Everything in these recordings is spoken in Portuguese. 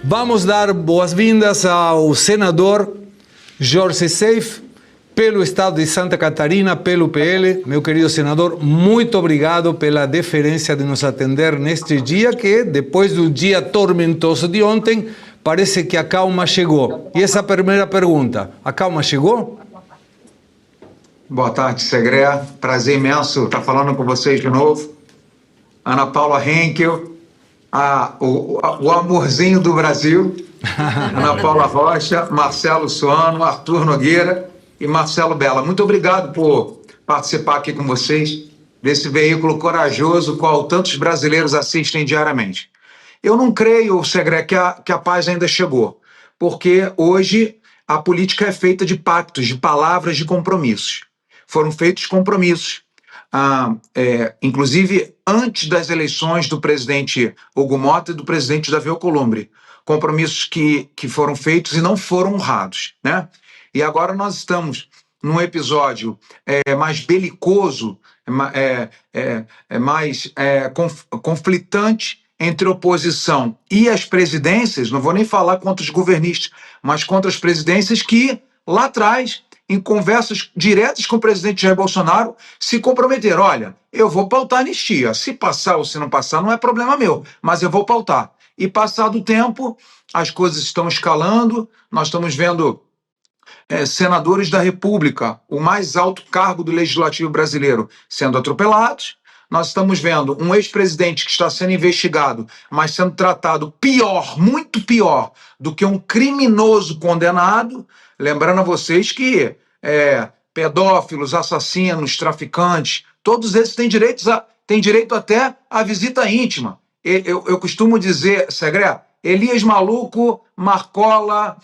Vamos dar boas-vindas ao senador Jorge Seif, pelo estado de Santa Catarina, pelo PL. Meu querido senador, muito obrigado pela deferência de nos atender neste dia que, depois do dia tormentoso de ontem, parece que a calma chegou. E essa primeira pergunta, a calma chegou? Boa tarde, Segré. Prazer imenso estar falando com vocês de novo. Ana Paula Henkel, o amorzinho do Brasil. Ana Paula Rocha, Marcelo Suano, Arthur Nogueira e Marcelo Bella. Muito obrigado por participar aqui com vocês desse veículo corajoso, qual tantos brasileiros assistem diariamente. Eu não creio, Segré, que a paz ainda chegou, porque hoje a política é feita de pactos, de palavras, de compromissos. Foram feitos compromissos, inclusive antes das eleições do presidente Hugo Mota e do presidente Davi Alcolumbre, compromissos que foram feitos e não foram honrados, né? E agora nós estamos num episódio mais belicoso, mais conflitante entre a oposição e as presidências, não vou nem falar contra os governistas, mas contra as presidências que, lá atrás, em conversas diretas com o presidente Jair Bolsonaro, se comprometeram. Olha, eu vou pautar a anistia. Se passar ou se não passar, não é problema meu, mas eu vou pautar. E passado o tempo, as coisas estão escalando, nós estamos vendo senadores da República, o mais alto cargo do Legislativo brasileiro, sendo atropelados. Nós estamos vendo um ex-presidente que está sendo investigado, mas sendo tratado pior, muito pior, do que um criminoso condenado. Lembrando a vocês que pedófilos, assassinos, traficantes, todos esses têm direito até à visita íntima. Eu costumo dizer, Segré, Elias Maluco, Marcola,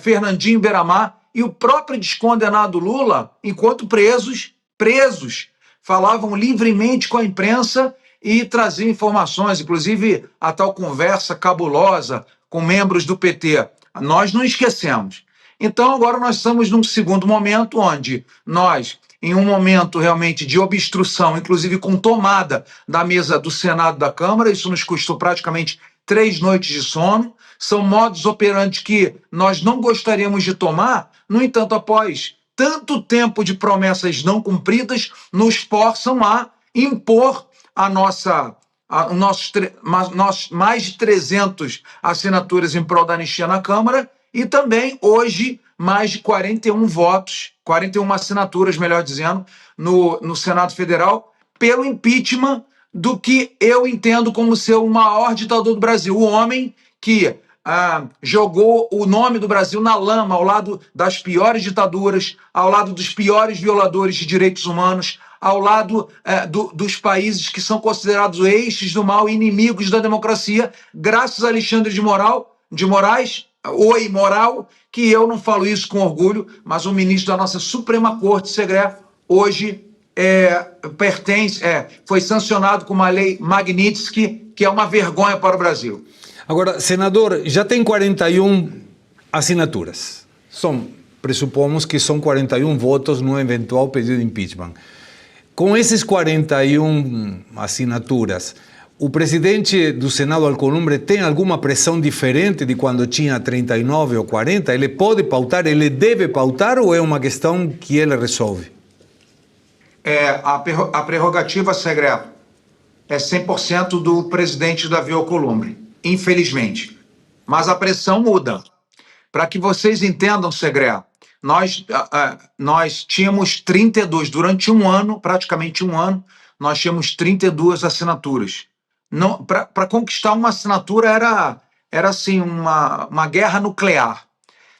Fernandinho Beiramar e o próprio descondenado Lula, enquanto presos, falavam livremente com a imprensa e traziam informações, inclusive a tal conversa cabulosa com membros do PT. Nós não esquecemos. Então agora nós estamos num segundo momento onde nós, em um momento realmente de obstrução, inclusive com tomada da mesa do Senado e da Câmara, isso nos custou praticamente 3 noites de sono, são modus operandi que nós não gostaríamos de tomar, no entanto, após tanto tempo de promessas não cumpridas, nos forçam a impor nossos mais de 300 assinaturas em prol da anistia na Câmara e também, hoje, mais de 41 votos, 41 assinaturas, melhor dizendo, no Senado Federal, pelo impeachment do que eu entendo como ser o maior ditador do Brasil, o homem que jogou o nome do Brasil na lama, ao lado das piores ditaduras, ao lado dos piores violadores de direitos humanos, ao lado dos países que são considerados eixos do mal, inimigos da democracia, graças a Alexandre de Moraes, oi, moral, que eu não falo isso com orgulho, mas o ministro da nossa Suprema Corte, Segré, hoje foi sancionado com uma lei Magnitsky, que é uma vergonha para o Brasil. Agora, senador, já tem 41 assinaturas. Pressupomos que são 41 votos no eventual pedido de impeachment. Com esses 41 assinaturas, o presidente do Senado Alcolumbre tem alguma pressão diferente de quando tinha 39 ou 40? Ele pode pautar, ele deve pautar ou é uma questão que ele resolve? A prerrogativa, Segré, é 100% do presidente Davi Alcolumbre, infelizmente. Mas a pressão muda. Para que vocês entendam, Segré, nós tínhamos 32, durante um ano, praticamente um ano, nós tínhamos 32 assinaturas. Para conquistar uma assinatura era assim, uma guerra nuclear.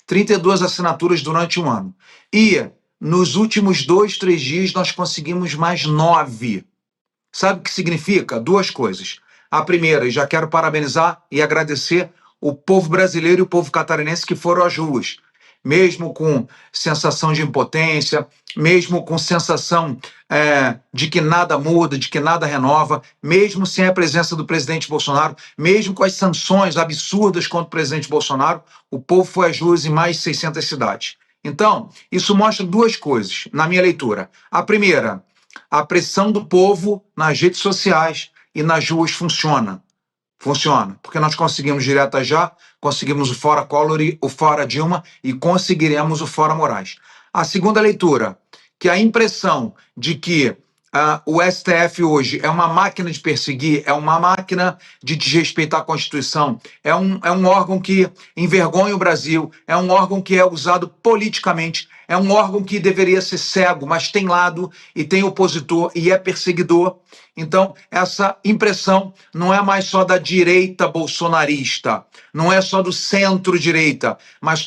32 assinaturas durante um ano. E nos últimos 2, 3 dias nós conseguimos mais 9. Sabe o que significa? 2 coisas. A primeira, e já quero parabenizar e agradecer o povo brasileiro e o povo catarinense que foram às ruas. Mesmo com sensação de impotência, mesmo com sensação de que nada muda, de que nada renova, mesmo sem a presença do presidente Bolsonaro, mesmo com as sanções absurdas contra o presidente Bolsonaro, o povo foi às ruas em mais de 600 cidades. Então, isso mostra 2 coisas, na minha leitura. A primeira, a pressão do povo nas redes sociais e nas ruas funciona. Funciona, porque nós conseguimos direta já, conseguimos o fora Collor, o fora Dilma e conseguiremos o fora Moraes. A segunda leitura, que a impressão de que o STF hoje é uma máquina de perseguir, é uma máquina de desrespeitar a Constituição, é um órgão que envergonha o Brasil, é um órgão que é usado politicamente, é um órgão que deveria ser cego, mas tem lado e tem opositor e é perseguidor. Então, essa impressão não é mais só da direita bolsonarista, não é só do centro-direita, mas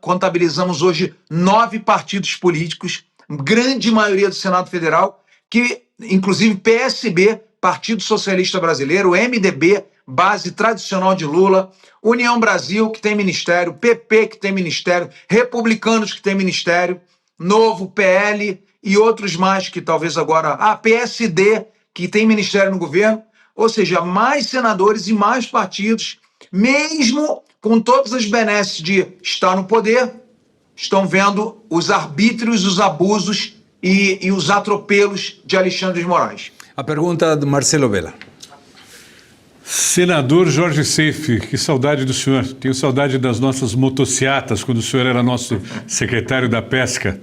contabilizamos hoje 9 partidos políticos, grande maioria do Senado Federal, que, inclusive, PSB, Partido Socialista Brasileiro, MDB, base tradicional de Lula, União Brasil, que tem ministério, PP, que tem ministério, Republicanos, que tem ministério, Novo, PL e outros mais que talvez agora... PSD, que tem ministério no governo, ou seja, mais senadores e mais partidos, mesmo com todas as benesses de estar no poder, estão vendo os arbítrios, os abusos e os atropelos de Alexandre de Moraes. A pergunta de Marcelo Vela. Senador Jorge Seife, que saudade do senhor. Tenho saudade das nossas motociatas, quando o senhor era nosso secretário da Pesca.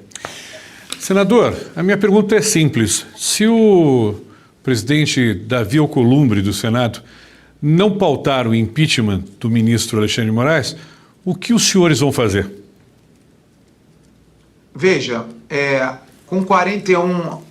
Senador, a minha pergunta é simples. Se o presidente Davi Alcolumbre, do Senado, não pautar o impeachment do ministro Alexandre de Moraes, o que os senhores vão fazer? Veja, com 41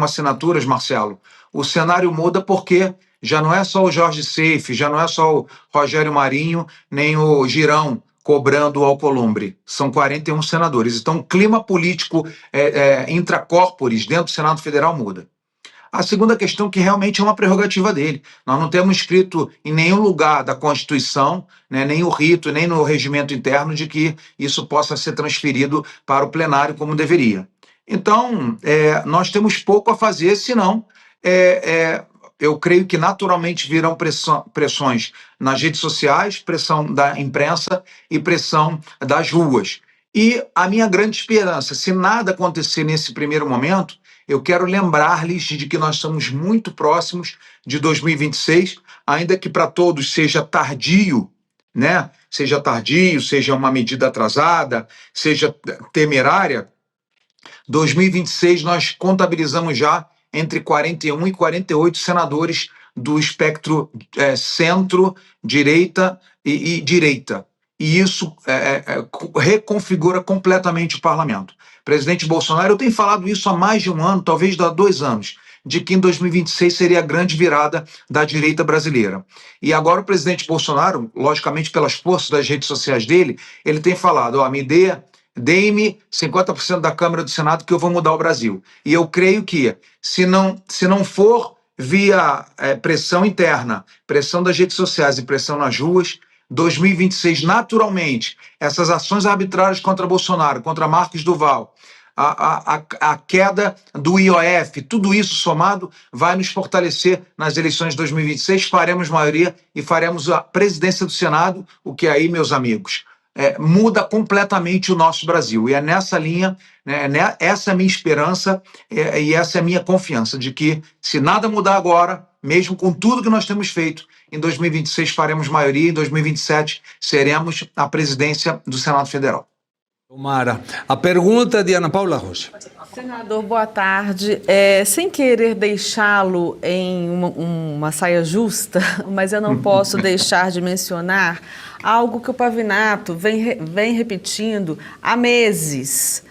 assinaturas, Marcelo, o cenário muda porque já não é só o Jorge Seife, já não é só o Rogério Marinho, nem o Girão cobrando o Alcolumbre. São 41 senadores. Então, o clima político intracorporis dentro do Senado Federal muda. A segunda questão, que realmente é uma prerrogativa dele. Nós não temos escrito em nenhum lugar da Constituição, né, nem o rito, nem no regimento interno, de que isso possa ser transferido para o plenário como deveria. Então, nós temos pouco a fazer, senão eu creio que naturalmente virão pressões nas redes sociais, pressão da imprensa e pressão das ruas. E a minha grande esperança, se nada acontecer nesse primeiro momento, eu quero lembrar-lhes de que nós estamos muito próximos de 2026, ainda que para todos seja tardio, né? Seja tardio, seja uma medida atrasada, seja temerária. 2026 nós contabilizamos já entre 41 e 48 senadores do espectro centro, direita e direita. E isso reconfigura completamente o parlamento. Presidente Bolsonaro, eu tenho falado isso há mais de um ano, talvez há 2 anos, de que em 2026 seria a grande virada da direita brasileira. E agora o presidente Bolsonaro, logicamente pelas forças das redes sociais dele, ele tem falado, dê-me 50% da Câmara do Senado que eu vou mudar o Brasil. E eu creio que, se não for via pressão interna, pressão das redes sociais e pressão nas ruas, 2026, naturalmente, essas ações arbitrárias contra Bolsonaro, contra Marcos Duval, a queda do IOF, tudo isso somado vai nos fortalecer nas eleições de 2026, faremos maioria e faremos a presidência do Senado, o que aí, meus amigos, muda completamente o nosso Brasil. E é nessa linha, essa é a minha esperança e essa é a minha confiança, de que se nada mudar agora, mesmo com tudo que nós temos feito, em 2026 faremos maioria, em 2027 seremos a presidência do Senado Federal. Tomara. A pergunta de Ana Paula Rocha. Senador, boa tarde. Sem querer deixá-lo em uma saia justa, mas eu não posso deixar de mencionar algo que o Pavinato vem repetindo há meses,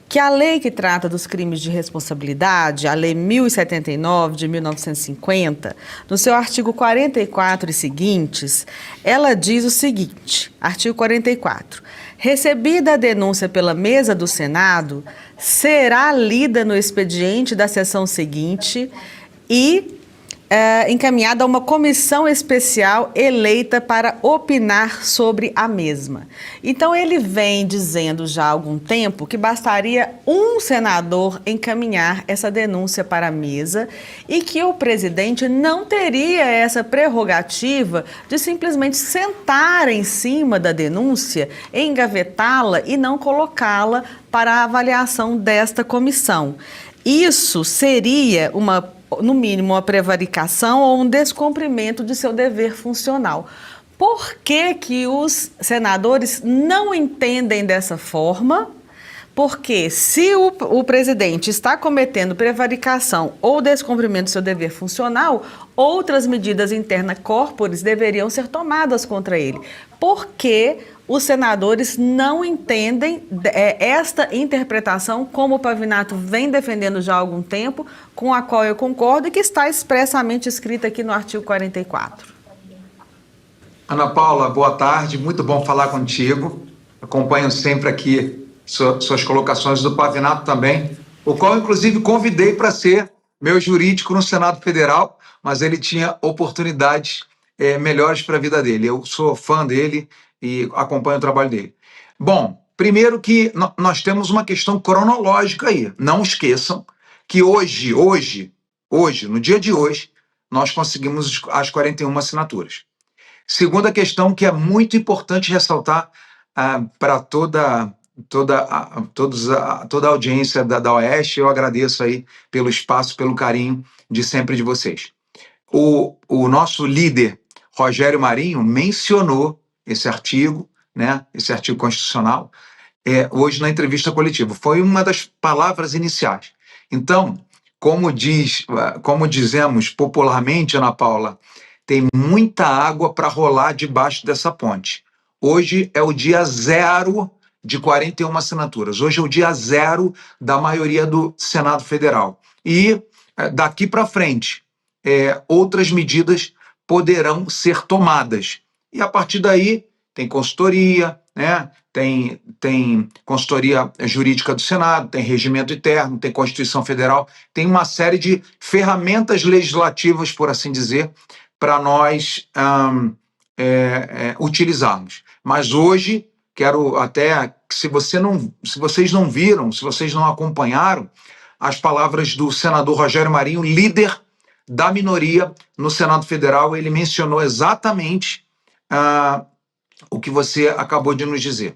que a lei que trata dos crimes de responsabilidade, a Lei 1079 de 1950, no seu artigo 44 e seguintes, ela diz o seguinte, artigo 44, recebida a denúncia pela mesa do Senado, será lida no expediente da sessão seguinte e encaminhada a uma comissão especial eleita para opinar sobre a mesma. Então, ele vem dizendo já há algum tempo que bastaria um senador encaminhar essa denúncia para a mesa e que o presidente não teria essa prerrogativa de simplesmente sentar em cima da denúncia, engavetá-la e não colocá-la para a avaliação desta comissão. Isso seria uma no mínimo, uma prevaricação ou um descumprimento de seu dever funcional. Por que que os senadores não entendem dessa forma? Porque se o presidente está cometendo prevaricação ou descumprimento do seu dever funcional, outras medidas interna corporis deveriam ser tomadas contra ele. Por que os senadores não entendem esta interpretação, como o Pavinato vem defendendo já há algum tempo, com a qual eu concordo e que está expressamente escrita aqui no artigo 44? Ana Paula, boa tarde, muito bom falar contigo. Acompanho sempre aqui suas colocações, do Pavinato também, o qual inclusive convidei para ser meu jurídico no Senado Federal, mas ele tinha oportunidades melhores para a vida dele. Eu sou fã dele e acompanho o trabalho dele. Bom, primeiro que nós temos uma questão cronológica aí. Não esqueçam que hoje, no dia de hoje, nós conseguimos as 41 assinaturas. Segunda questão que é muito importante ressaltar para toda a audiência da Oeste, eu agradeço aí pelo espaço, pelo carinho de sempre de vocês. O nosso líder, Rogério Marinho, mencionou esse artigo, né, esse artigo constitucional, hoje na entrevista coletiva. Foi uma das palavras iniciais. Então, como dizemos popularmente, Ana Paula, tem muita água para rolar debaixo dessa ponte. Hoje é o dia 0 de 41 assinaturas. Hoje é o dia 0 da maioria do Senado Federal. E daqui para frente, outras medidas poderão ser tomadas. E a partir daí, tem consultoria, né? Tem consultoria jurídica do Senado, tem regimento interno, tem Constituição Federal, tem uma série de ferramentas legislativas, por assim dizer, para nós utilizarmos. Mas hoje, quero até, se vocês não viram, se vocês não acompanharam, as palavras do senador Rogério Marinho, líder da minoria no Senado Federal, ele mencionou exatamente o que você acabou de nos dizer.